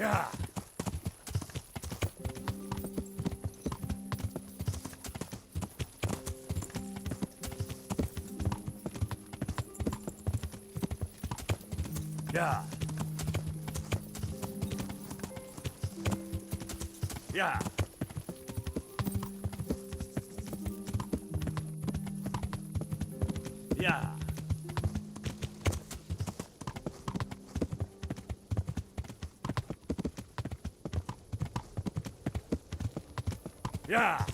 Yeah. Yeah. Yeah. Yeah. Yeah.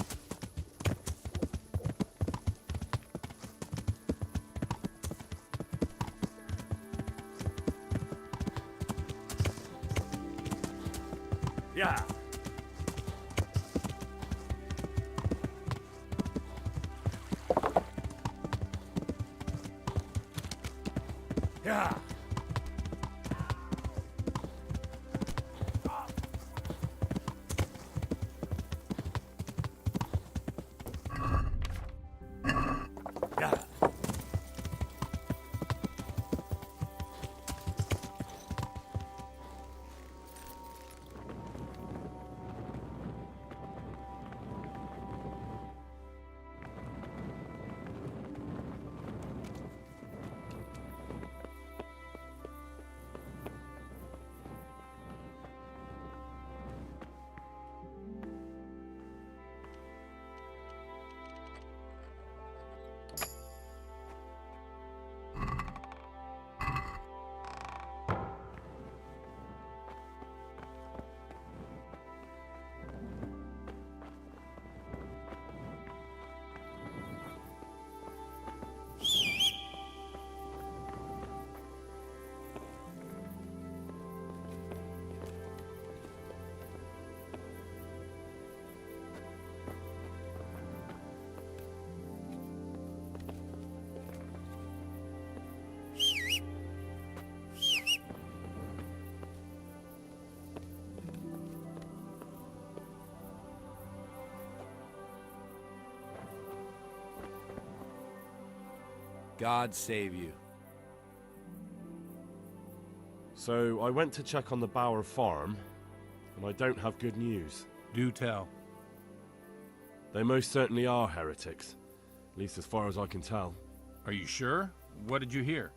Yeah. Yeah. Yeah. God save you. So I went to check on the Bower farm, and I don't have good news. Do tell. They most certainly are heretics, at least as far as I can tell. Are you sure? What did you hear?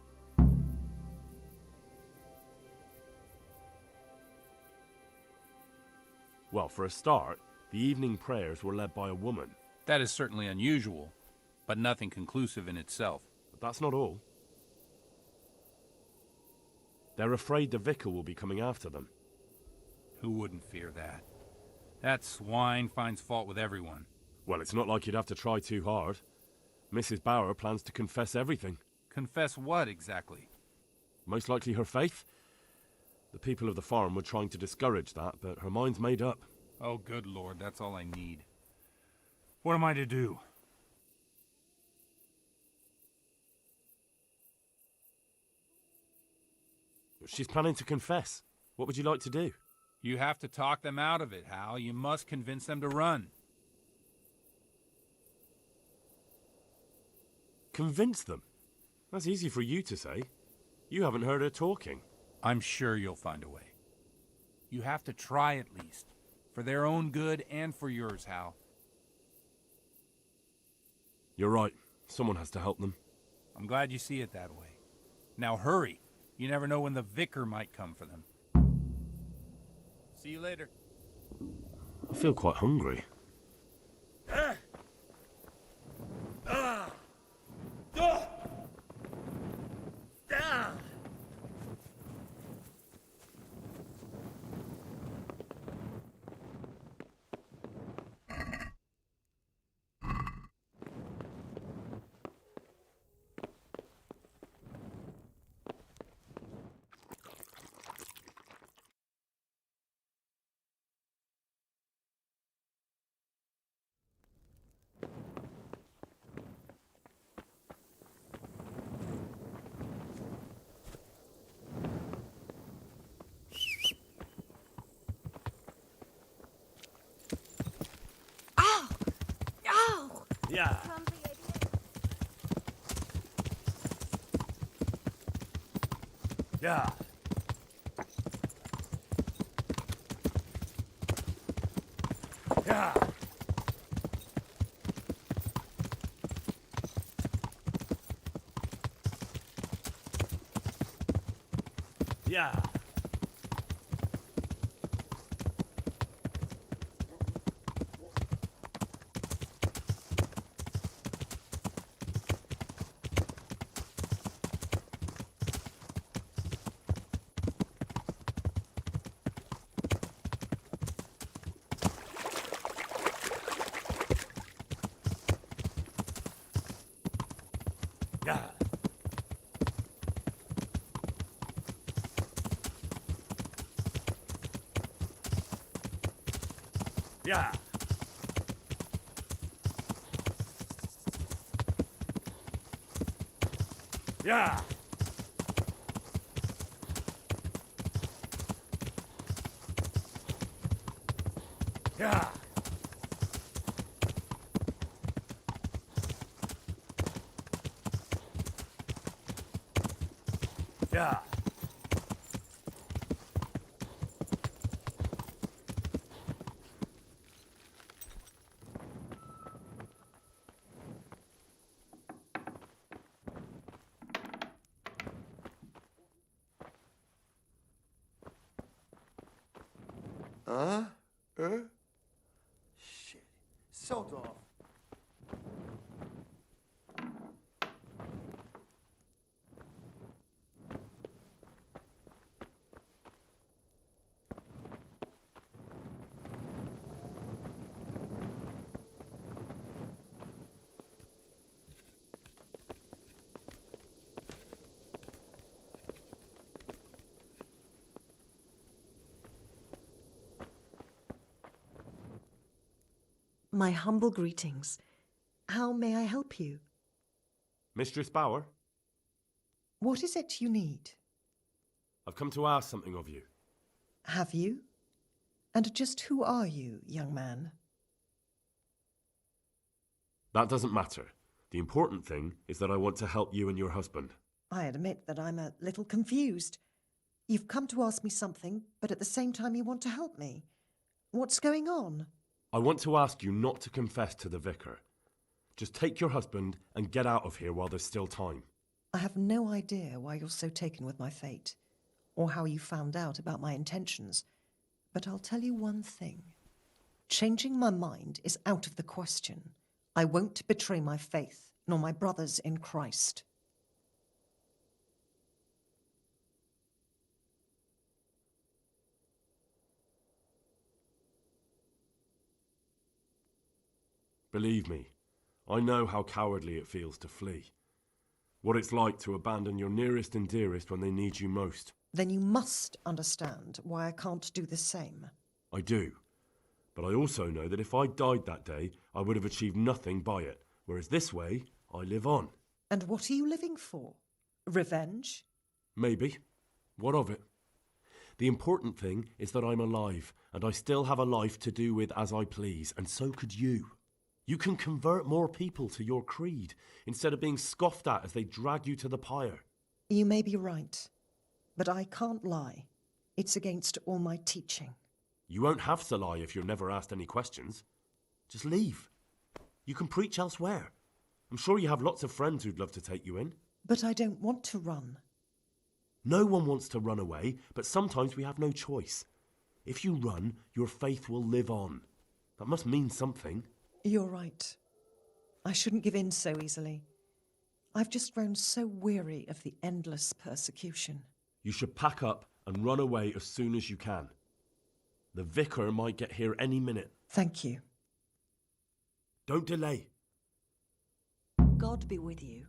Well, for a start, the evening prayers were led by a woman. That is certainly unusual, but nothing conclusive in itself. But that's not all. They're afraid the vicar will be coming after them. Who wouldn't fear that? That swine finds fault with everyone. Well, it's not like you'd have to try too hard. Mrs. Bower plans to confess everything. Confess what, exactly? Most likely her faith. The people of the farm were trying to discourage that, but her mind's made up. Oh, good Lord, that's all I need. What am I to do? She's planning to confess. What would you like to do? You have to talk them out of it, Hal. You must convince them to run. Convince them? That's easy for you to say. You haven't heard her talking. I'm sure you'll find a way. You have to try at least. For their own good and for yours, Hal. You're right. Someone has to help them. I'm glad you see it that way. Now hurry. You never know when the vicar might come for them. See you later. I feel quite hungry. Yeah. Yeah. Yeah. Yeah. Yeah. Yeah. Yeah. Yeah. Yeah. Huh? Shit. Sod off. My humble greetings. How may I help you? Mistress Bauer, What is it you need? I've come to ask something of you. Have you? And just who are you, young man? That doesn't matter. The important thing is that I want to help you and your husband. I admit that I'm a little confused. You've come to ask me something, but at the same time you want to help me. What's going on? I want to ask you not to confess to the vicar. Just take your husband and get out of here while there's still time. I have no idea why you're so taken with my fate, or how you found out about my intentions. But I'll tell you one thing. Changing my mind is out of the question. I won't betray my faith, nor my brothers in Christ. Believe me, I know how cowardly it feels to flee. What it's like to abandon your nearest and dearest when they need you most. Then you must understand why I can't do the same. I do. But I also know that if I died that day, I would have achieved nothing by it. Whereas this way, I live on. And what are you living for? Revenge? Maybe. What of it? The important thing is that I'm alive, and I still have a life to do with as I please, and so could you. You can convert more people to your creed, instead of being scoffed at as they drag you to the pyre. You may be right, but I can't lie. It's against all my teaching. You won't have to lie if you're never asked any questions. Just leave. You can preach elsewhere. I'm sure you have lots of friends who'd love to take you in. But I don't want to run. No one wants to run away, but sometimes we have no choice. If you run, your faith will live on. That must mean something. You're right. I shouldn't give in so easily. I've just grown so weary of the endless persecution. You should pack up and run away as soon as you can. The vicar might get here any minute. Thank you. Don't delay. God be with you.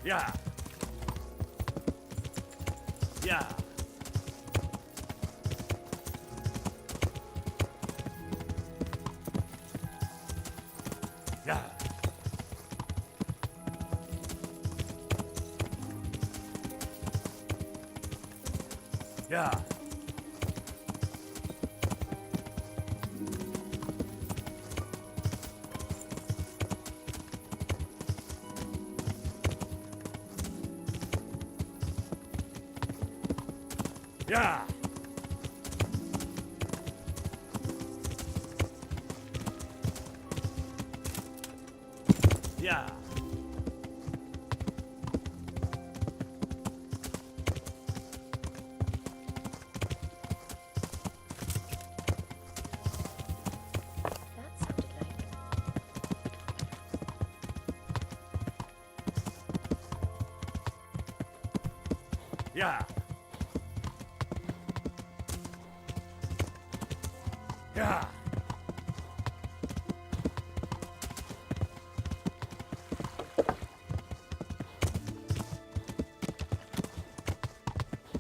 Yeah. Yeah. Yeah. Yeah. Yeah. Yeah. That sounded like... Yeah. Yeah.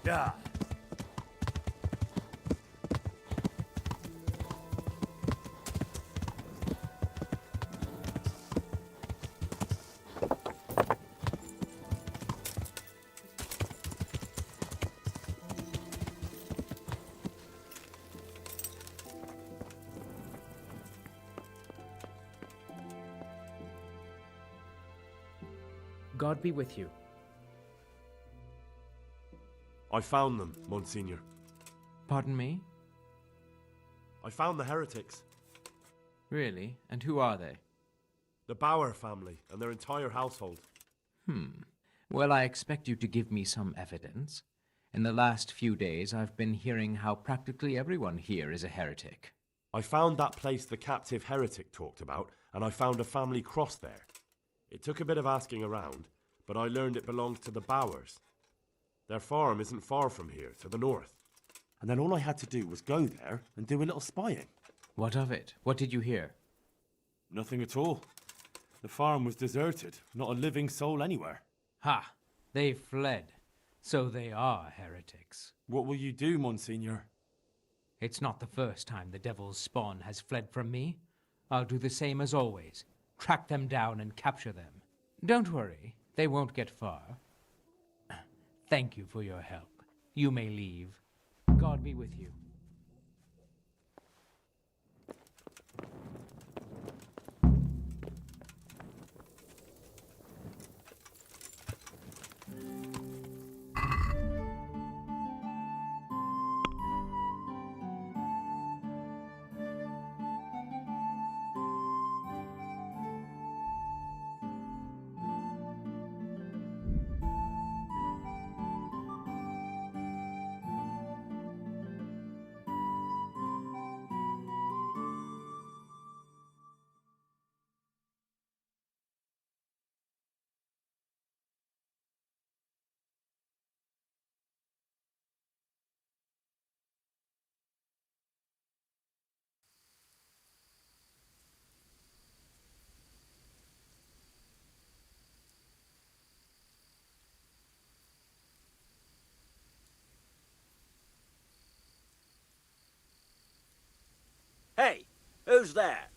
Yeah. God be with you. I found them, Monsignor. Pardon me? I found the heretics. Really? And who are they? The Bauer family and their entire household. Well, I expect you to give me some evidence. In the last few days, I've been hearing how practically everyone here is a heretic. I found that place the captive heretic talked about, and I found a family cross there. It took a bit of asking around, but I learned it belongs to the Bauers. Their farm isn't far from here, to the north. And then all I had to do was go there and do a little spying. What of it? What did you hear? Nothing at all. The farm was deserted, not a living soul anywhere. Ha! They fled. So they are heretics. What will you do, Monsignor? It's not the first time the devil's spawn has fled from me. I'll do the same as always. Track them down and capture them. Don't worry, they won't get far. Thank you for your help. You may leave. God be with you. Hey, who's there?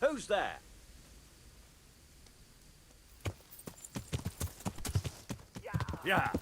Who's there? Yeah.